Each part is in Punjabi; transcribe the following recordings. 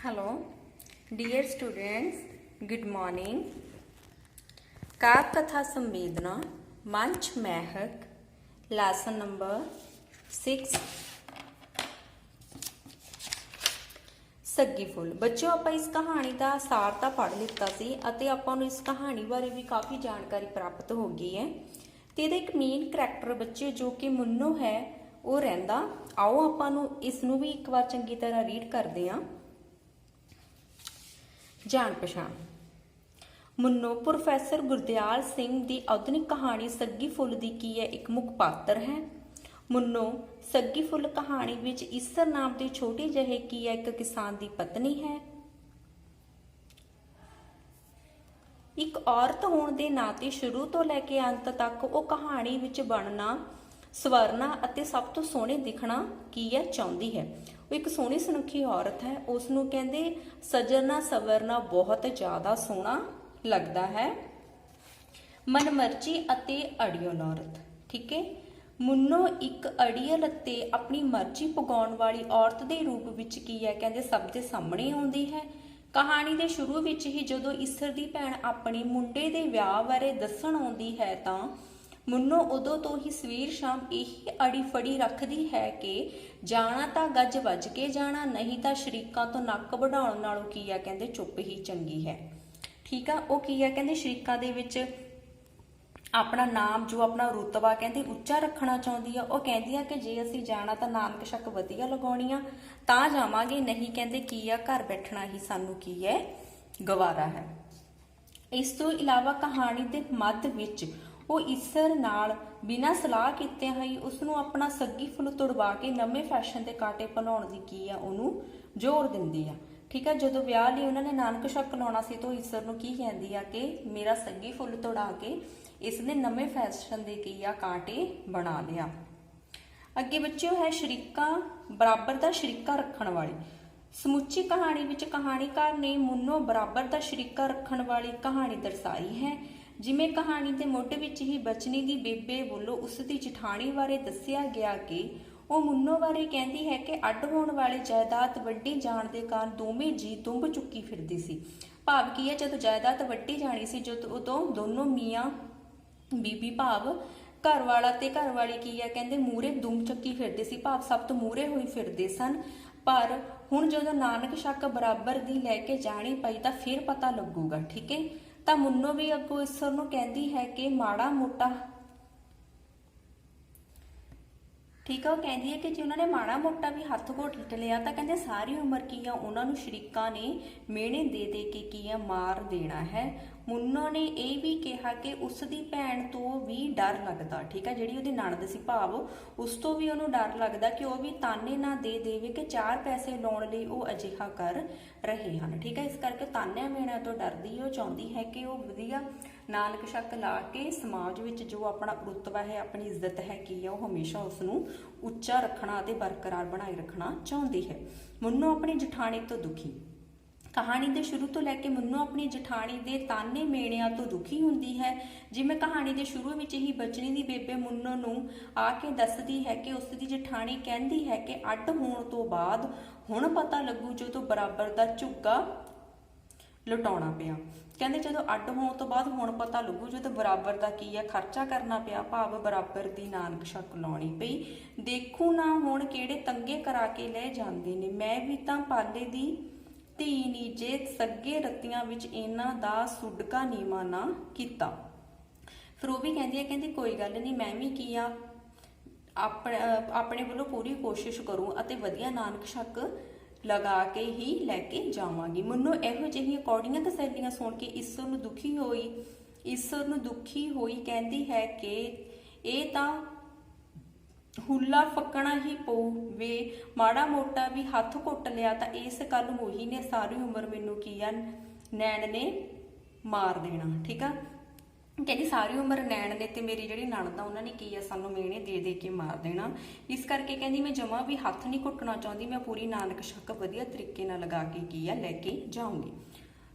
Hello, dear students, good morning. काव्य कथा संवेदना मंच महक लेसन नंबर 6 सग्गी फुल। बच्चों ਆਪਾਂ ਇਸ ਕਹਾਣੀ ਦਾ ਸਾਰ ਤਾਂ ਪੜ੍ਹ ਲਿੱਤਾ ਸੀ ਅਤੇ ਆਪਾਂ ਨੂੰ ਇਸ ਕਹਾਣੀ ਬਾਰੇ ਵੀ ਕਾਫੀ ਜਾਣਕਾਰੀ ਪ੍ਰਾਪਤ ਹੋ ਗਈ ਹੈ ਤੇ ਇਹਦਾ ਇੱਕ ਮੇਨ ਕਰੈਕਟਰ ਬੱਚੇ ਜੋ ਕਿ ਮੁੰਨੋ ਹੈ ਉਹ ਰਹਿੰਦਾ। ਆਓ ਆਪਾਂ ਨੂੰ ਇਸ ਨੂੰ ਵੀ ਇੱਕ ਵਾਰ ਚੰਗੀ ਤਰ੍ਹਾਂ ਰੀਡ ਕਰਦੇ ਹਾਂ। जान पछाण मुन्नो प्रोफैसर गुरदयाल सिंह दी आधुनिक कहानी सग्गी फुल दी की है एक मुख पात्र है। मुन्नो सग्गी फुल कहानी विच ईसर नाम की छोटी जहे की है एक किसान दी पत्नी है। एक औरत होने के नाते शुरू तो लैके अंत तक वो कहानी विच बनना सवरना ਅਤੇ ਸਭ ਤੋਂ ਸੋਹਣੇ ਦਿਖਣਾ ਕੀ ਹੈ ਚਾਹੁੰਦੀ ਹੈ। ਉਹ ਇੱਕ ਸੋਹਣੀ ਸੁਨੱਖੀ ਔਰਤ ਹੈ। ਉਸ ਨੂੰ ਕਹਿੰਦੇ ਸਜਣਾ ਸਵਰਨਾ ਬਹੁਤ ਜ਼ਿਆਦਾ ਸੋਹਣਾ ਲੱਗਦਾ ਹੈ। ਮਨਮਰਜ਼ੀ ਅਤੇ ਅੜੀਅਲ ਔਰਤ। ਠੀਕ ਹੈ। ਮੁੰਨੋ ਇੱਕ ਅੜੀਅਲ ਅਤੇ ਆਪਣੀ ਮਰਜ਼ੀ ਪੁਗਾਉਣ ਵਾਲੀ ਔਰਤ ਦੇ ਰੂਪ ਵਿੱਚ ਕੀ ਹੈ ਕਹਿੰਦੇ ਸਭ ਦੇ ਸਾਹਮਣੇ ਆਉਂਦੀ ਹੈ। ਕਹਾਣੀ ਦੇ ਸ਼ੁਰੂ ਵਿੱਚ ਹੀ ਜਦੋਂ ਈਸਰ ਦੀ ਭੈਣ ਆਪਣੀ ਮੁੰਡੇ ਦੇ ਵਿਆਹ ਬਾਰੇ ਦੱਸਣ ਆਉਂਦੀ ਹੈ ਤਾਂ ਮੁੰਨੋ ਉਦੋਂ ਤੋਂ ਹੀ ਸਵੇਰ ਸ਼ਾਮ ਇਹੀ ਅੜੀ ਫੜੀ ਰੱਖਦੀ ਹੈ ਕਿ ਜਾਣਾ ਤਾਂ ਗੱਜ ਵੱਜ ਕੇ ਜਾਣਾ, ਨਹੀਂ ਤਾਂ ਸ਼ਰੀਕਾਂ ਤੋਂ ਨੱਕ ਵਢਾਉਣ ਨਾਲੋਂ ਕੀ ਆ ਕਹਿੰਦੇ ਚੁੱਪ ਹੀ ਚੰਗੀ ਹੈ। ਠੀਕ ਆ। ਉਹ ਕੀ ਆ ਕਹਿੰਦੇ ਸ਼ਰੀਕਾਂ ਦੇ ਵਿੱਚ ਆਪਣਾ ਨਾਮ ਜੋ ਆਪਣਾ ਰੁਤਬਾ ਕਹਿੰਦੇ ਉੱਚਾ ਰੱਖਣਾ ਚਾਹੁੰਦੀ ਆ। ਉਹ ਕਹਿੰਦੀ ਆ ਕਿ ਜੇ ਅਸੀਂ ਜਾਣਾ ਤਾਂ ਨਾਨਕ ਸ਼ੱਕ ਵਧੀਆ ਲਗਾਉਣੀ ਆ ਤਾਂ ਜਾਵਾਂਗੇ, ਨਹੀਂ ਕਹਿੰਦੇ ਕੀ ਆ ਘਰ ਬੈਠਣਾ ਹੀ ਸਾਨੂੰ ਕੀ ਹੈ ਗਵਾਰਾ ਹੈ। ਇਸ ਤੋਂ ਇਲਾਵਾ ਕਹਾਣੀ ਦੇ ਮੱਧ ਵਿੱਚ ਉਹ ਈਸਰ ਨਾਲ ਬਿਨਾਂ ਸਲਾਹ ਕੀਤੇ ਹੀ ਉਸ ਨੂੰ ਆਪਣਾ ਸੱਗੀ ਫੁੱਲ ਤੁੜਵਾ ਕੇ ਨਵੇਂ ਫੈਸ਼ਨ ਦੇ ਕਾਂਟੇ ਬਣਾਉਣ ਦੀ ਕੀ ਆ ਉਹਨੂੰ ਜ਼ੋਰ ਦਿੰਦੀ ਆ। ਠੀਕ ਆ। ਜਦੋਂ ਵਿਆਹ ਲਈ ਉਹਨਾਂ ਨੇ ਨਾਨਕ ਸ਼ੱਕ ਲਾਉਣਾ ਸੀ ਤਾਂ ਈਸਰ ਨੂੰ ਕੀ ਕਹਿੰਦੀ ਆ ਕਿ ਮੇਰਾ ਸੱਗੀ ਫੁੱਲ ਤੁੜਾ ਕੇ ਇਸ ਨੇ ਨਵੇਂ ਫੈਸ਼ਨ ਦੇ ਕੀ ਆ ਕਾਂਟੇ ਬਣਾ ਲਿਆ। ਅੱਗੇ ਬੱਚਿਓ ਹੈ ਸ਼ਰੀਕਾਂ ਬਰਾਬਰ ਦਾ ਸ਼ਰੀਕਾ ਰੱਖਣ ਵਾਲੀ। ਸਮੁੱਚੀ ਕਹਾਣੀ ਵਿੱਚ ਕਹਾਣੀਕਾਰ ਨੇ ਮੁੰਨੋ ਬਰਾਬਰ ਦਾ ਸ਼ਰੀਕਾ ਰੱਖਣ ਵਾਲੀ ਕਹਾਣੀ ਦਰਸਾਈ ਹੈ। ਜਿਵੇਂ ਕਹਾਣੀ ਦੇ ਮੁੱਢ ਵਿੱਚ ਹੀ ਬਚਨੀ ਦੀ ਬੇਬੇ ਵੱਲੋਂ ਉਸ ਦੀ ਜਠਾਣੀ ਬਾਰੇ ਦੱਸਿਆ ਗਿਆ ਕਿ ਉਹ ਮੁੰਨੋ ਬਾਰੇ ਕਹਿੰਦੀ ਹੈ ਕਿ ਅੱਡ ਹੋਣ ਵਾਲੀ ਜਾਇਦਾਦ ਵੱਡੀ ਜਾਣ ਦੇ ਕਾਰਨ ਦੋਵੇਂ ਜੀ ਦੁੰਬ ਚੁੱਕੀ ਫਿਰਦੀ ਸੀ। ਭਾਵ ਕੀ ਹੈ ਜਦੋਂ ਜਾਇਦਾਦ ਵੱਡੀ ਜਾਣੀ ਸੀ ਜਦੋਂ ਉਦੋਂ ਦੋਨੋਂ ਮੀਆਂ ਬੀਬੀ ਭਾਵ ਘਰ ਵਾਲਾ ਤੇ ਘਰ ਵਾਲੀ ਕੀ ਹੈ ਕਹਿੰਦੇ ਮੂਹਰੇ ਦੁੰਬ ਚੱਕੀ ਫਿਰਦੇ ਸੀ, ਭਾਵ ਸਭ ਤੋਂ ਮੂਹਰੇ ਹੋਈ ਫਿਰਦੇ ਸਨ। ਪਰ ਹੁਣ ਜਦੋਂ ਨਾਨਕ ਸ਼ੱਕ ਬਰਾਬਰ ਦੀ ਲੈ ਕੇ ਜਾਣੀ ਪਈ ਤਾਂ ਫਿਰ ਪਤਾ ਲੱਗੂਗਾ। ਠੀਕ ਹੈ। ਤਾਂ ਮੁੰਨੋ ਵੀ ਅੱਗੋਂ ਈਸਰ ਨੂੰ ਕਹਿੰਦੀ ਹੈ ਕਿ ਮਾੜਾ ਮੋਟਾ ਠੀਕ ਆ। ਉਹ ਕਹਿੰਦੀ ਹੈ ਕਿ ਜੇ ਉਹਨਾਂ ਨੇ ਮਾੜਾ ਮੋਟਾ ਵੀ ਹੱਥ ਘੋਟ ਲਿਆ ਤਾਂ ਕਹਿੰਦੇ ਸਾਰੀ ਉਮਰ ਕੀ ਆ ਉਹਨਾਂ ਨੂੰ ਸ਼ਰੀਕਾਂ ਨੇ ਮਿਹਣੇ ਦੇ ਦੇ ਕੇ ਕੀ ਆ ਮਾਰ ਦੇਣਾ ਹੈ। ਮੁੰਨੋ ਨੇ ਇਹ ਵੀ ਕਿਹਾ ਕਿ ਉਸ ਦੀ ਭੈਣ ਤੋਂ ਵੀ ਡਰ ਲੱਗਦਾ। ਠੀਕ ਆ। ਜਿਹੜੀ ਉਹਦੀ ਨਣਦ ਸੀ ਭਾਵ ਉਸ ਤੋਂ ਵੀ ਉਹਨੂੰ ਡਰ ਲੱਗਦਾ ਕਿ ਉਹ ਵੀ ਤਾਨੇ ਨਾ ਦੇ ਦੇਵੇ ਕਿ 4 ਪੈਸੇ ਲਾਉਣ ਲਈ ਉਹ ਅਜਿਹਾ ਕਰ ਰਹੇ ਹਨ। ਠੀਕ ਆ। ਇਸ ਕਰਕੇ ਤਾਨਿਆਂ ਮਿਹਣਿਆਂ ਤੋਂ ਡਰਦੀ ਉਹ ਚਾਹੁੰਦੀ ਹੈ ਕਿ ਉਹ ਵਧੀਆ ਨਾਨਕ ਸ਼ੱਕ ਲਾ ਕੇ ਸਮਾਜ ਵਿੱਚ ਜੋ ਆਪਣਾ ਰੁਤਬਾ ਹੈ ਆਪਣੀ ਇੱਜ਼ਤ ਹੈ ਕੀ ਆ ਉਹ ਹਮੇਸ਼ਾ ਉਸ ਨੂੰ ਉੱਚਾ ਰੱਖਣਾ ਅਤੇ ਬਰਕਰਾਰ ਬਣਾਈ ਰੱਖਣਾ ਚਾਹੁੰਦੀ ਹੈ। ਮੁੰਨੋ ਆਪਣੀ ਜਠਾਣੀ ਤੋਂ ਦੁਖੀ। ਕਹਾਣੀ ਦੇ ਸ਼ੁਰੂ ਤੋਂ ਲੈ ਕੇ ਮੁੰਨੋ ਆਪਣੀ ਜਠਾਣੀ ਦੇ ਤਾਨੇ ਮੇਣਿਆਂ ਤੋਂ ਦੁਖੀ ਹੁੰਦੀ ਹੈ। ਜਿਵੇਂ ਕਹਾਣੀ ਦੇ ਸ਼ੁਰੂ ਵਿੱਚ ਹੀ ਬਚਨੀ ਦੀ ਬੇਬੇ ਮੁੰਨੋ ਨੂੰ ਆ ਕੇ ਦੱਸਦੀ ਹੈ ਕਿ ਉਸ ਦੀ ਜਠਾਣੀ ਕਹਿੰਦੀ ਹੈ ਕਿ ਅੱਡ ਹੋਣ ਤੋਂ ਬਾਅਦ ਹੁਣ ਪਤਾ ਲੱਗੂ ਜਦੋਂ ਬਰਾਬਰ ਦਾ ਝੁੱਗਾ ਲੁਟਾਉਣਾ ਪਿਆ। ਕਹਿੰਦੇ ਜਦੋਂ ਅੱਡ ਹੋਣ ਤੋਂ ਬਾਅਦ ਹੁਣ ਪਤਾ ਲੱਗੂ ਜਦੋਂ ਬਰਾਬਰ ਦਾ ਕੀ ਆ ਖਰਚਾ ਕਰਨਾ ਪਿਆ, ਭਾਵ ਬਰਾਬਰ ਦੀ ਨਾਨਕ ਸ਼ੱਕ ਲਾਉਣੀ ਪਈ। ਦੇਖੂ ਨਾ ਹੁਣ ਕਿਹੜੇ ਤੰਗੇ ਕਰਾ ਕੇ ਲੈ ਜਾਂਦੇ ਨੇ, ਮੈਂ ਵੀ ਤਾਂ ਪਾਲੇ ਦੀ ਧੀ ਨੀ ਜੇ ਸੱਗੇ ਰੱਤੀਆਂ ਵਿੱਚ ਇਹਨਾਂ ਦਾ ਸੁੱਡਕਾ ਨੀਵਾਂ ਨਾ ਕੀਤਾ। ਫਿਰ ਉਹ ਵੀ ਕਹਿੰਦੀ ਹੈ ਕਹਿੰਦੀ ਕੋਈ ਗੱਲ ਨਹੀਂ ਮੈਂ ਵੀ ਕੀ ਆ ਆਪਣੇ ਵੱਲੋਂ ਪੂਰੀ ਕੋਸ਼ਿਸ਼ ਕਰੂੰ ਅਤੇ ਵਧੀਆ ਨਾਨਕ ਸ਼ੱਕ ਲਗਾ ਕੇ ਹੀ ਲੈ ਕੇ ਜਾਵਾਂਗੀ। ਮੁੰਨੋ ਇਹੋ ਜਿਹੀਆਂ ਕੌੜੀਆਂ ਤਸੱਲੀਆਂ ਸੁਣ ਕੇ ਈਸਰ ਨੂੰ ਦੁਖੀ ਹੋਈ ਕਹਿੰਦੀ ਹੈ ਕਿ ਇਹ ਤਾਂ ਹੁੱਲਾ ਫੱਕਣਾ ਹੀ ਪਊ ਵੇ, ਮਾੜਾ ਮੋਟਾ ਵੀ ਹੱਥ ਘੁੱਟ ਲਿਆ ਤਾਂ ਇਸ ਗੱਲ ਮੋਹੀ ਨੇ ਸਾਰੀ ਉਮਰ ਮੈਨੂੰ ਕੀ ਆ ਨੈਣ ਨੇ ਮਾਰ ਦੇਣਾ। ਠੀਕ ਆ। ਕਹਿੰਦੀ ਸਾਰੀ ਉਮਰ ਨੈਣ ਨੇ ਤੇ ਮੇਰੀ ਜਿਹੜੀ ਨਣਦ ਆ ਉਹਨਾਂ ਨੇ ਕੀ ਆ ਸਾਨੂੰ ਮਿਹਣੇ ਦੇ ਦੇ ਕੇ ਮਾਰ ਦੇਣਾ। ਇਸ ਕਰਕੇ ਕਹਿੰਦੀ ਮੈਂ ਜਮਾਂ ਵੀ ਹੱਥ ਨਹੀਂ ਘੁੱਟਣਾ ਚਾਹੁੰਦੀ, ਮੈਂ ਪੂਰੀ ਨਾਨਕ ਸ਼ੱਕ ਵਧੀਆ ਤਰੀਕੇ ਨਾਲ ਲਗਾ ਕੇ ਕੀ ਆ ਲੈ ਕੇ ਜਾਊਂਗੀ।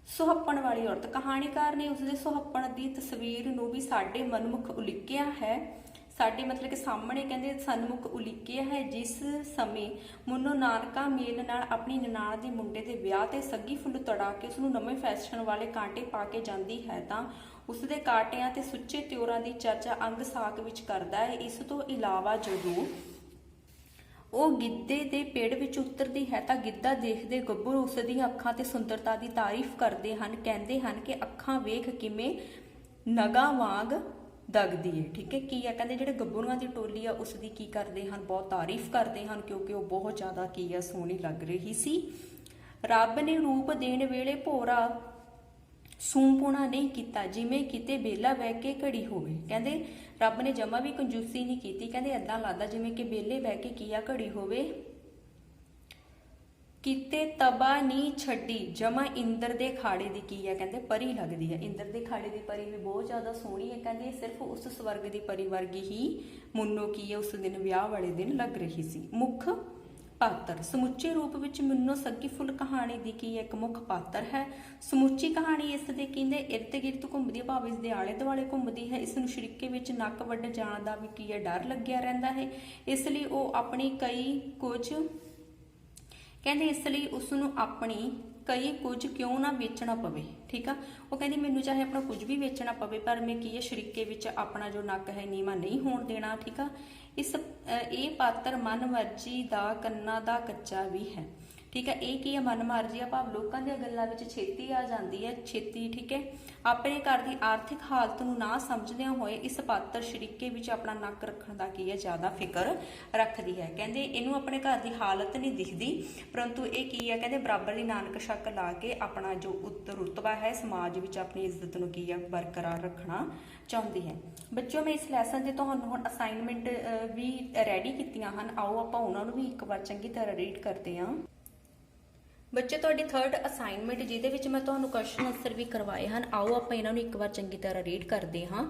ਸੁਹੱਪਣ ਵਾਲੀ ਔਰਤ। ਕਹਾਣੀਕਾਰ ਨੇ ਉਸਦੇ ਸੁਹੱਪਣ ਦੀ ਤਸਵੀਰ ਨੂੰ ਵੀ ਸਾਡੇ ਮਨਮੁਖ ਉਲੀਕਿਆ ਹੈ। ਸਾਡੇ मतलब कि ਸਾਹਮਣੇ ਕਹਿੰਦੇ ਸਨਮੁਖ ਉਲੀਕਿਆ ਹੈ। ਜਿਸ ਸਮੇਂ ਮੁੰਨੋ ਨਾਨਕਾ ਮੇਲ ਨਾਲ ਆਪਣੀ ਨਨਾਣ ਦੇ ਮੁੰਡੇ ਦੇ ਵਿਆਹ ਤੇ ਸੱਗੀ ਫੁੱਲ ਤੜਾ ਕੇ ਉਸ ਨੂੰ ਨਵੇਂ ਫੈਸ਼ਨ ਵਾਲੇ ਕਾਂਟੇ ਪਾ ਕੇ ਜਾਂਦੀ ਹੈ ਤਾਂ ਉਸ ਦੇ ਕਾਂਟਿਆਂ ਤੇ ਸੁੱਚੇ ਤਿਉਰਾਂ ਦੀ ਚਰਚਾ ਅੰਗ ਸਾਕ ਵਿੱਚ ਕਰਦਾ ਹੈ। ਇਸ ਤੋਂ ਇਲਾਵਾ ਜਦੋਂ ਉਹ ਗਿੱਧੇ ਦੇ ਪੇੜ ਵਿੱਚ ਉਤਰਦੀ ਹੈ ਤਾਂ ਗਿੱਧਾ ਦੇਖਦੇ ਗੱਭਰੂ ਉਸ ਦੀਆਂ ਅੱਖਾਂ ਤੇ ਸੁੰਦਰਤਾ ਦੀ ਤਾਰੀਫ ਕਰਦੇ ਹਨ, ਕਹਿੰਦੇ ਹਨ ਕਿ ਅੱਖਾਂ ਵੇਖ ਕਿਵੇਂ ਨਗਾ ਵਾਂਗ ਦਗਦੀ ਹੈ। ਠੀਕ ਹੈ, ਕੀ ਹੈ ਕਹਿੰਦੇ ਜਿਹੜੇ ਗੱਭਰੂਆਂ ਦੀ ਟੋਲੀ ਆ ਉਸ ਦੀ ਕੀ ਕਰਦੇ ਹਨ, ਬਹੁਤ ਤਾਰੀਫ ਕਰਦੇ ਹਨ ਕਿਉਂਕਿ ਉਹ ਬਹੁਤ ਜ਼ਿਆਦਾ ਕੀ ਆ ਸੋਹਣੀ ਲੱਗ ਰਹੀ ਸੀ। ਰੱਬ ਨੇ ਰੂਪ ਦੇਣ ਵੇਲੇ ਭੋਰਾ ਸੂੰਪੁਣਾ ਨਹੀਂ ਕੀਤਾ, ਜਿਵੇਂ ਕਿਤੇ ਬੇਲਾ ਬਹਿ ਕੇ ਘੜੀ ਹੋਵੇ। ਕਹਿੰਦੇ ਰੱਬ ਨੇ ਜਮਾ ਵੀ ਕੰਜੂਸੀ ਨਹੀਂ ਕੀਤੀ, ਕਹਿੰਦੇ ਏਦਾਂ ਲੱਗਦਾ ਜਿਵੇਂ ਕਿ ਬੇਲੇ ਬਹਿ ਕੇ ਕੀ ਆ ਘੜੀ ਹੋਵੇ। ਕਿਤੇ ਤਬਾ ਨਹੀਂ ਛੱਡੀ, ਜਮਾ ਇੰਦਰ ਦੇ ਖਾੜੇ ਦੀ ਕੀ ਹੈ ਕਹਿੰਦੇ ਪਰੀ ਲੱਗਦੀ ਹੈ। ਇੰਦਰ ਦੇ ਖਾੜੇ ਦੀ ਪਰੀ ਵੀ ਬਹੁਤ ਜ਼ਿਆਦਾ ਸੋਹਣੀ ਹੈ, ਕਹਿੰਦੇ ਸਿਰਫ ਉਸ ਸਵਰਗ ਦੀ ਪਰੀ ਵਰਗੀ ਹੀ ਮੁੰਨੋ ਕੀ ਹੈ ਉਸ ਦਿਨ ਵਿਆਹ ਵਾਲੇ ਦਿਨ ਲੱਗ ਰਹੀ ਸੀ। ਮੁੱਖ ਪਾਤਰ ਸਮੁੱਚੇ ਰੂਪ ਵਿੱਚ ਮੁੰਨੋ ਸੱਗੀ ਫੁੱਲ ਕਹਾਣੀ ਦੀ ਕੀ ਇੱਕ ਮੁੱਖ ਪਾਤਰ ਹੈ। ਸਮੁੱਚੀ ਕਹਾਣੀ ਇਸ ਦੇ ਕਹਿੰਦੇ ਇਰਦ ਗਿਰਦ ਘੁੰਮਦੀ ਹੈ, ਭਾਵ ਇਸ ਦੇ ਆਲੇ ਦੁਆਲੇ ਘੁੰਮਦੀ ਹੈ। ਇਸ ਨੂੰ ਸ਼ਰੀਕੇ ਵਿੱਚ ਨੱਕ ਵੱਢ ਜਾਣ ਦਾ ਵੀ ਕੀ ਹੈ ਡਰ ਲੱਗਿਆ ਰਹਿੰਦਾ ਹੈ। ਇਸ ਲਈ ਉਹ ਆਪਣੀ ਕਹਿੰਦੇ ਇਸ ਲਈ ਉਸ ਨੂੰ ਆਪਣੀ ਕੁਝ ਕਿਉਂ ਨਾ ਵੇਚਣਾ ਪਵੇ। ਠੀਕ ਆ, ਉਹ ਕਹਿੰਦੀ ਮੈਨੂੰ ਚਾਹੇ ਆਪਣਾ ਕੁਝ ਵੀ ਵੇਚਣਾ ਪਵੇ ਪਰ ਮੈਂ ਕੀ ਹੈ ਸ਼ਰੀਕੇ ਵਿੱਚ ਆਪਣਾ ਜੋ ਨੱਕ ਹੈ ਨੀਵਾਂ ਨਹੀਂ ਹੋਣ ਦੇਣਾ। ਠੀਕ ਆ, ਇਹ ਪਾਤਰ ਮਨ ਮਰਜ਼ੀ ਦਾ ਕੰਨਾਂ ਦਾ ਕੱਚਾ ਵੀ ਹੈ। ਠੀਕ ਹੈ, ਇਹ ਕੀ ਹੈ ਮਨ ਮਰਜ਼ੀ ਆ, ਭਾਵ ਲੋਕਾਂ ਦੀਆਂ ਗੱਲਾਂ ਵਿੱਚ ਛੇਤੀ ਆ ਜਾਂਦੀ ਹੈ ਛੇਤੀ। ਠੀਕ ਹੈ, ਆਪਣੇ ਘਰ ਦੀ ਆਰਥਿਕ ਹਾਲਤ ਨੂੰ ਨਾ ਸਮਝਦਿਆਂ ਹੋਏ ਇਸ ਪਾਤਰ ਸ਼ਰੀਕੇ ਵਿੱਚ ਆਪਣਾ ਨੱਕ ਰੱਖਣ ਦਾ ਕੀ ਹੈ ਜ਼ਿਆਦਾ ਫਿਕਰ ਰੱਖਦੀ ਹੈ। ਕਹਿੰਦੇ ਇਹਨੂੰ ਆਪਣੇ ਘਰ ਦੀ ਹਾਲਤ ਨਹੀਂ ਦਿਖਦੀ ਪਰੰਤੂ ਇਹ ਕੀ ਹੈ ਕਹਿੰਦੇ ਬਰਾਬਰ ਦੀ ਨਾਨਕ ਸ਼ੱਕ ਲਾ ਕੇ ਆਪਣਾ ਜੋ ਰੁਤਬਾ ਹੈ ਸਮਾਜ ਵਿੱਚ ਆਪਣੀ ਇੱਜ਼ਤ ਨੂੰ ਕੀ ਹੈ ਬਰਕਰਾਰ ਰੱਖਣਾ ਚਾਹੁੰਦੀ ਹੈ। ਬੱਚਿਓ ਮੈਂ ਇਸ ਲੈਸਨ ਦੇ ਤੁਹਾਨੂੰ ਹੁਣ ਅਸਾਈਨਮੈਂਟ ਵੀ ਰੈਡੀ ਕੀਤੀਆਂ ਹਨ, ਆਓ ਆਪਾਂ ਉਹਨਾਂ ਨੂੰ ਵੀ ਇੱਕ ਵਾਰ ਚੰਗੀ ਤਰ੍ਹਾਂ ਰੀਡ ਕਰਦੇ ਹਾਂ। ਬੱਚੇ ਤੁਹਾਡੀ ਥਰਡ ਅਸਾਈਨਮੈਂਟ ਜਿਹਦੇ ਵਿੱਚ ਮੈਂ ਤੁਹਾਨੂੰ ਕੁਐਸਚਨ ਆਨਸਰ ਵੀ ਕਰਵਾਏ ਹਨ, ਆਓ ਆਪਾਂ ਇਹਨਾਂ ਨੂੰ ਇੱਕ ਵਾਰ ਚੰਗੀ ਤਰ੍ਹਾਂ ਰੀਡ ਕਰਦੇ ਹਾਂ।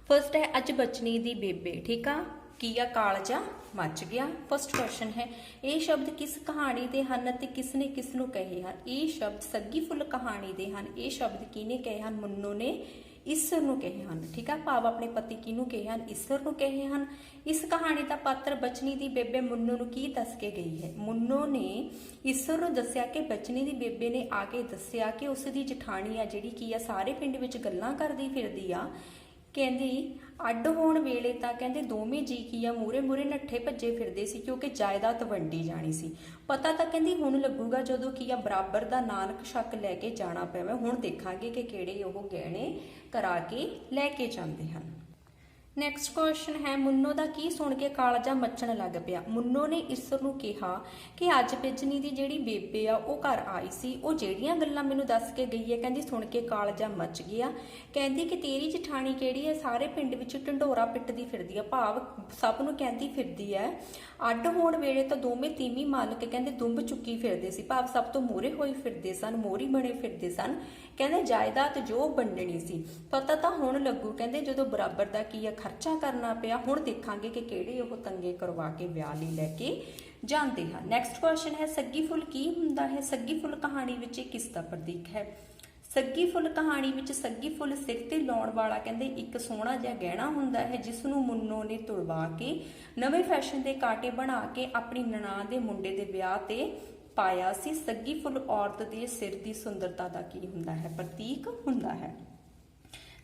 ਫਸਟ ਹੈ ਅੱਜ ਬਚਨੀ ਦੀ ਬੇਬੇ। ਠੀਕ ਆ, ਕੀ ਆ ਕਾਲਜਾ ਮੱਚ ਗਿਆ। ਫਸਟ ਕੁਐਸਚਨ ਹੈ ਇਹ ਸ਼ਬਦ ਕਿਸ ਕਹਾਣੀ ਦੇ ਹਨ ਅਤੇ ਕਿਸ ਨੇ ਕਿਸ ਨੂੰ ਕਹੇ ਹਨ। ਇਹ ਸ਼ਬਦ ਸੱਗੀ ਫੁੱਲ ਕਹਾਣੀ ਦੇ ਹਨ। ਇਹ ਸ਼ਬਦ ਕਿਹਨੇ ਕਹੇ ਹਨ, ਮੁੰਨੋ ਨੇ ਈਸਰ ਨੂੰ ਕਹੇ ਹਨ। ਠੀਕ ਆ, ਭਾਵ ਆਪਣੇ ਪਤੀ ਕਿਹਨੂੰ ਕਹੇ ਹਨ, ਈਸਰ ਨੂੰ ਕਹੇ ਹਨ। ਇਸ ਕਹਾਣੀ ਦਾ ਪਾਤਰ ਬਚਨੀ ਦੀ ਬੇਬੇ ਮੁੰਨੋ ਨੂੰ ਕੀ ਦੱਸ ਕੇ ਗਈ ਹੈ। ਮੁੰਨੋ ਨੇ ਈਸਰ ਨੂੰ ਦੱਸਿਆ ਕਿ ਬਚਨੀ ਦੀ ਬੇਬੇ ਨੇ ਆ ਕੇ ਦੱਸਿਆ ਕਿ ਉਸ ਦੀ ਜਠਾਣੀ ਆ ਜਿਹੜੀ ਕੀ ਆ ਸਾਰੇ ਪਿੰਡ ਵਿੱਚ ਗੱਲਾਂ ਕਰਦੀ ਫਿਰਦੀ ਆ। ਕਹਿੰਦੀ ਅੱਡ ਹੋਣ ਵੇਲੇ ਤਾਂ ਕਹਿੰਦੇ ਦੋਵੇਂ ਜੀ ਕੀ ਆ ਮੂਰੇ ਮੂਰੇ ਨੱਠੇ ਭੱਜੇ ਫਿਰਦੇ ਸੀ ਕਿਉਂਕਿ ਜਾਇਦਾਦ ਵੰਡੀ ਜਾਣੀ ਸੀ। ਪਤਾ ਤਾਂ ਕਹਿੰਦੀ ਹੁਣ ਲੱਗੂਗਾ ਜਦੋਂ ਕੀ ਆ ਬਰਾਬਰ ਦਾ ਨਾਨਕ ਸ਼ੱਕ ਲੈ ਕੇ ਜਾਣਾ ਪਵੇ। ਹੁਣ ਦੇਖਾਂਗੇ ਕਿ ਕਿਹੜੇ ਉਹ ਗਹਿਣੇ ਕਰਾ ਕੇ ਲੈ ਕੇ ਜਾਂਦੇ ਹਨ। ਨੈਕਸਟ ਕੁਐਸਚਨ ਹੈ ਮੁੰਨੋ ਦਾ ਕੀ ਸੁਣ ਕੇ ਕਾਲਜਾ ਮੱਚਣ ਲੱਗ ਪਿਆ। ਮੁੰਨੋ ਨੇ ਈਸਰ ਨੂੰ ਕਿਹਾ ਕਿ ਅੱਜ ਬਚਨੀ ਦੀ ਜਿਹੜੀ ਬੇਬੇ ਆ ਉਹ ਘਰ ਆਈ ਸੀ, ਉਹ ਜਿਹੜੀਆਂ ਗੱਲਾਂ ਮੈਨੂੰ ਦੱਸ ਕੇ ਗਈ ਹੈ ਕਹਿੰਦੀ ਸੁਣ ਕੇ ਕਾਲਜਾ ਮੱਚ ਗਿਆ। ਕਹਿੰਦੀ ਕਿ ਤੇਰੀ ਜਠਾਣੀ ਕਿਹੜੀ ਹੈ ਸਾਰੇ ਪਿੰਡ ਵਿੱਚ ਢੰਡੋਰਾ ਪਿੱਟਦੀ ਫਿਰਦੀ ਆ, ਭਾਵ ਸਭ ਨੂੰ ਕਹਿੰਦੀ ਫਿਰਦੀ ਹੈ। ਅੱਡ ਹੋਣ ਵੇਲੇ ਤਾਂ ਦੋਵੇਂ ਤੀਵੀਂ ਮਾਲਕ ਕਹਿੰਦੇ ਦੁੰਬ ਚੁੱਕੀ ਫਿਰਦੇ ਸੀ, ਭਾਵ ਸਭ ਤੋਂ ਮੂਹਰੇ ਹੋਈ ਫਿਰਦੇ ਸਨ, ਮੋਹਰੀ ਬਣੇ ਫਿਰਦੇ ਸਨ। ਕਹਿੰਦੇ ਜਾਇਦਾਦ ਜੋ ਵੰਡਣੀ ਸੀ ਪਤਾ ਤਾਂ ਹੁਣ ਲੱਗੂ ਕਹਿੰਦੇ ਜਦੋਂ ਬਰਾਬਰ ਦਾ ਕੀ ਆ ਖਰਚਾ ਕਰਨਾ ਪਿਆ। ਹੁਣ ਦੇਖਾਂਗੇ ਕਿ ਕਿਹੜੇ ਉਹ ਤੰਗੇ ਕਰਵਾ ਕੇ ਵਿਆਹ ਲਈ ਲੈ ਕੇ ਜਾਂਦੇ ਹਨ। ਨੈਕਸਟ ਕੁਐਸਚਨ ਹੈ ਸੱਗੀ ਫੁੱਲ ਕੀ ਹੁੰਦਾ ਹੈ। ਸੱਗੀ ਫੁੱਲ ਕਹਾਣੀ ਵਿੱਚ ਕਿਸ ਦਾ ਪ੍ਰਤੀਕ ਹੈ। ਸੱਗੀ ਫੁੱਲ ਕਹਾਣੀ ਵਿੱਚ ਸੱਗੀ ਫੁੱਲ ਸਿਰ ਤੇ ਲਾਉਣ ਵਾਲਾ ਕਹਿੰਦੇ ਇੱਕ ਸੋਹਣਾ ਜਿਹਾ ਗਹਿਣਾ ਹੁੰਦਾ ਹੈ ਜਿਸ ਨੂੰ ਮੁੰਨੋ ਨੇ ਤੁੜਵਾ ਕੇ ਨਵੇਂ ਫੈਸ਼ਨ ਦੇ ਕਾਂਟੇ ਬਣਾ ਕੇ ਆਪਣੀ ਨਨਾਣ ਦੇ ਮੁੰਡੇ ਦੇ ਵਿਆਹ ਤੇ ਪਾਇਆ ਸੀ। ਸੱਗੀ ਫੁੱਲ ਔਰਤ ਦੇ ਸਿਰ ਦੀ ਸੁੰਦਰਤਾ ਦਾ ਕੀ ਹੁੰਦਾ ਹੈ ਪ੍ਰਤੀਕ ਹੁੰਦਾ ਹੈ।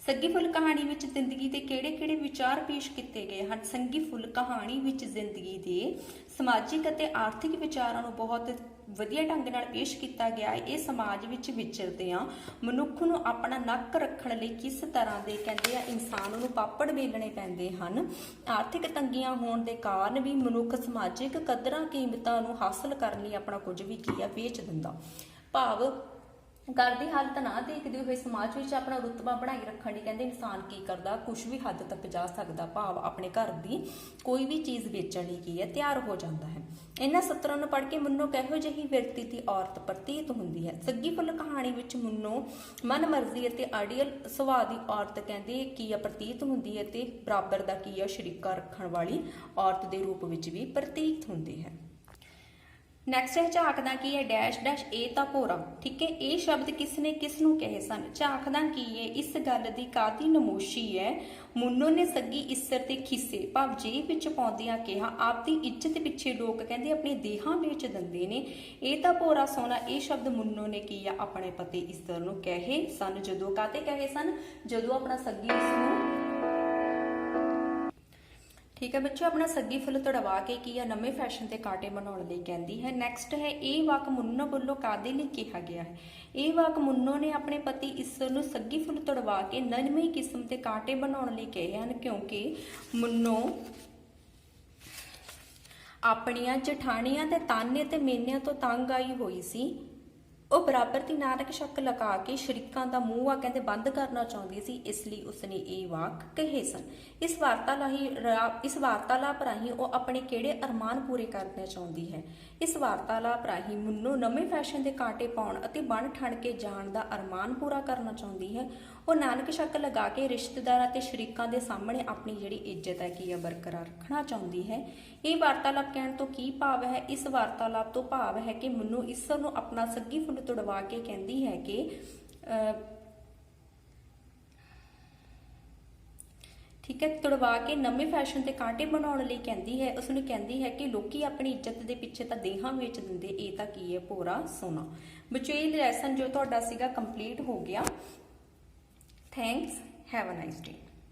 ਸੱਗੀ ਫੁੱਲ ਕਹਾਣੀ ਵਿੱਚ ਜ਼ਿੰਦਗੀ ਦੇ ਕਿਹੜੇ-ਕਿਹੜੇ ਵਿਚਾਰ ਪੇਸ਼ ਕੀਤੇ ਗਏ ਹਨ। ਸੱਗੀ ਫੁੱਲ ਕਹਾਣੀ ਵਿੱਚ ਜ਼ਿੰਦਗੀ ਦੇ ਸਮਾਜਿਕ ਅਤੇ ਆਰਥਿਕ ਵਿਚਾਰਾਂ ਨੂੰ ਬਹੁਤ ਵਧੀਆ ਢੰਗ ਨਾਲ ਪੇਸ਼ ਕੀਤਾ ਗਿਆ ਹੈ। ਇਹ ਸਮਾਜ ਵਿੱਚ ਵਿਚਰਦਿਆਂ ਮਨੁੱਖ ਨੂੰ ਆਪਣਾ ਨੱਕ ਰੱਖਣ ਲਈ ਕਿਸ ਤਰ੍ਹਾਂ ਦੇ ਕਹਿੰਦੇ ਆ ਇਨਸਾਨ ਨੂੰ ਪਾਪੜ ਵੇਲਣੇ ਪੈਂਦੇ ਹਨ। ਆਰਥਿਕ ਤੰਗੀਆਂ ਹੋਣ ਦੇ ਕਾਰਨ ਵੀ ਮਨੁੱਖ ਸਮਾਜਿਕ ਕਦਰਾਂ ਕੀਮਤਾਂ ਨੂੰ ਹਾਸਲ ਕਰਨ ਲਈ ਆਪਣਾ ਕੁਝ ਵੀ ਕੀ ਆ ਵੇਚ ਦਿੰਦਾ, ਭਾਵ ਘਰ ਦੀ ਹਾਲਤ ਨਾ ਦੇਖਦੇ ਹੋਏ ਸਮਾਜ ਵਿੱਚ ਆਪਣਾ ਰੁਤਬਾ ਬਣਾਈ ਰੱਖਣ ਲਈ ਕਹਿੰਦੇ ਇਨਸਾਨ ਕੀ ਕਰਦਾ ਕੁਝ ਵੀ ਹੱਦ ਤੱਕ ਜਾ ਸਕਦਾ, ਭਾਵ ਆਪਣੇ ਘਰ ਦੀ ਕੋਈ ਵੀ ਚੀਜ਼ ਵੇਚਣ ਲਈ ਕੀ ਹੈ ਤਿਆਰ ਹੋ ਜਾਂਦਾ ਹੈ। ਇਹਨਾਂ ਸਤਰਾਂ ਨੂੰ ਪੜ੍ਹ ਕੇ ਮੁੰਨੋ ਕਿਹੋ ਜਿਹੀ ਵਿਅਕਤੀ ਦੀ ਔਰਤ ਪ੍ਰਤੀਤ ਹੁੰਦੀ ਹੈ। ਸੱਗੀ ਫੁੱਲ ਕਹਾਣੀ ਵਿੱਚ ਮੁੰਨੋ ਮਨ ਮਰਜ਼ੀ ਅਤੇ ਆਈਡੀਅਲ ਸੁਭਾਅ ਦੀ ਔਰਤ ਕਹਿੰਦੇ ਕੀ ਆ ਪ੍ਰਤੀਤ ਹੁੰਦੀ ਹੈ ਤੇ ਬਰਾਬਰ ਦਾ ਕੀ ਆ ਸ਼ਰੀਕਾ ਰੱਖਣ ਵਾਲੀ ਔਰਤ ਦੇ ਰੂਪ ਵਿੱਚ ਵੀ ਪ੍ਰਤੀਤ ਹੁੰਦੀ ਹੈ। ਨੈਕਸਟ ਹੈ ਝਾਕਦਾ ਕੀ ਹੈ ਡੈਸ਼ ਡੈਸ਼ ਇਹ ਤਾਂ ਭੋਰਾ। ਠੀਕ ਹੈ, ਇਹ ਸ਼ਬਦ ਕਿਸ ਨੇ ਕਿਸ ਨੂੰ ਕਹੇ ਸਨ? ਝਾਕਦਾ ਕੀ ਹੈ, ਇਸ ਗੱਲ ਦੀ ਕਾਦੀ ਨਮੋਸ਼ੀ ਹੈ, ਮੁੰਨੋ ਨੇ ਸੱਗੀ ਇਸਰ ਤੇ ਖਿੱਸੇ ਭਾਵ ਜੇਬ ਵਿੱਚ ਪਾਉਂਦਿਆਂ ਕਿਹਾ ਆਪਦੀ ਇੱਜ਼ਤ ਪਿੱਛੇ ਲੋਕ ਕਹਿੰਦੇ ਆਪਣੀ ਦੇਹਾਂ ਵੇਚ ਦਿੰਦੇ ਨੇ। ਇਹ ਤਾਂ ਭੋਰਾ ਸੋਨਾ, ਇਹ ਸ਼ਬਦ ਮੁੰਨੋ ਨੇ ਕੀ ਆ ਆਪਣੇ ਪਤੀ ਇਸਰ ਨੂੰ ਕਹੇ ਸਨ। ਜਦੋਂ ਕਾਤੇ ਕਹੇ ਸਨ? ਜਦੋਂ ਆਪਣਾ ਸੱਗੀ ਇਸ ਨੂੰ, ਠੀਕ ਹੈ ਬੱਚੋ, ਆਪਣਾ ਸੱਗੀ ਫੁੱਲ ਤੁੜਵਾ ਕੇ ਕੀ ਆ ਨਵੇਂ ਫੈਸ਼ਨ ਤੇ ਕਾਂਟੇ ਬਣਾਉਣ ਲਈ ਕਹਿੰਦੀ ਹੈ। ਨੈਕਸਟ ਹੈ ਇਹ ਵਾਕ ਮੁੰਨੋ ਵੱਲੋਂ ਕਾਦੇ ਲਈ ਕਿਹਾ ਗਿਆ ਹੈ? ਇਹ ਵਾਕ ਮੁੰਨੋ ਨੇ ਆਪਣੇ ਪਤੀ ਇਸਰ ਨੂੰ ਸੱਗੀ ਫੁੱਲ ਤੁੜਵਾ ਕੇ ਨਵੀਂ ਕਿਸਮ ਤੇ ਕਾਂਟੇ ਬਣਾਉਣ ਲਈ ਕਹੇ ਹਨ, ਕਿਉਂਕਿ ਮੁੰਨੋ ਆਪਣੀਆਂ ਜਠਾਣੀਆਂ ਤੇ ਤਾਨੇ ਤੇ ਮੇਨਿਆਂ ਤੋਂ ਤੰਗ ਆਈ ਹੋਈ ਸੀ। ਉਹ ਬਰਾਬਰ ਦੀ ਨਾਨਕ ਸ਼ੱਕ ਲਗਾ ਕੇ ਸ਼ਰੀਕਾਂ ਦਾ ਮੂੰਹ ਆ ਕਹਿੰਦੇ ਬੰਦ ਕਰਨਾ ਚਾਹੁੰਦੀ ਸੀ, ਇਸ ਲਈ ਉਸਨੇ ਇਹ ਵਾਕ ਕਹੇ ਸਨ। ਇਸ ਵਾਰਤਾਲਾਪ ਰਾਹੀਂ ਉਹ ਆਪਣੇ ਕਿਹੜੇ ਅਰਮਾਨ ਪੂਰੇ ਕਰਨਾ ਚਾਹੁੰਦੀ ਹੈ? ਇਸ ਵਾਰਤਾਲਾਪ ਰਾਹੀਂ ਮੁੰਨੋ ਨਵੇਂ ਫੈਸ਼ਨ ਦੇ ਕਾਂਟੇ ਪਾਉਣ ਅਤੇ ਬਣ ਠਣ ਕੇ ਜਾਣ ਦਾ ਅਰਮਾਨ ਪੂਰਾ ਕਰਨਾ ਚਾਹੁੰਦੀ ਹੈ। ਉਹ ਨਾਨਕ ਸ਼ੱਕ ਲਗਾ ਕੇ ਰਿਸ਼ਤੇਦਾਰਾਂ ਤੇ ਸ਼ਰੀਕਾਂ ਦੇ ਸਾਹਮਣੇ ਆਪਣੀ ਜਿਹੜੀ ਇੱਜ਼ਤ ਹੈ ਕੀ ਹੈ ਬਰਕਰਾਰ ਰੱਖਣਾ ਚਾਹੁੰਦੀ ਹੈ। ਇਹ ਵਾਰਤਾਲਾਪ ਕਹਿਣ ਤੋਂ ਕੀ ਭਾਵ ਹੈ? ਇਸ ਵਾਰਤਾਲਾਪ ਤੋਂ ਭਾਵ ਹੈ ਕਿ ਮੁੰਨੋ ਇਸਰ ਨੂੰ ਆਪਣਾ ਸੱਗੀ ਫੁੱਲ ਤੁੜਵਾ ਕੇ ਕਹਿੰਦੀ ਹੈ ਕਿ ਠੀਕ ਹੈ, ਤੁੜਵਾ ਕੇ ਨਵੇਂ ਫੈਸ਼ਨ ਤੇ ਕਾਂਟੇ ਬਣਾਉਣ ਲਈ ਕਹਿੰਦੀ ਹੈ। ਉਸਨੂੰ ਕਹਿੰਦੀ ਹੈ ਕਿ ਲੋਕੀ ਆਪਣੀ ਇੱਜ਼ਤ ਦੇ ਪਿੱਛੇ ਤਾਂ ਦੇਹਾਂ ਵੇਚ ਦਿੰਦੇ, ਇਹ ਤਾਂ ਕੀ ਹੈ ਭੋਰਾ ਸੋਨਾ। ਬੱਚੋ ਇਹ ਲੈਸਨ ਜੋ ਤੁਹਾਡਾ ਸੀਗਾ ਕੰਪਲੀਟ ਹੋ ਗਿਆ। Thanks, have a nice day.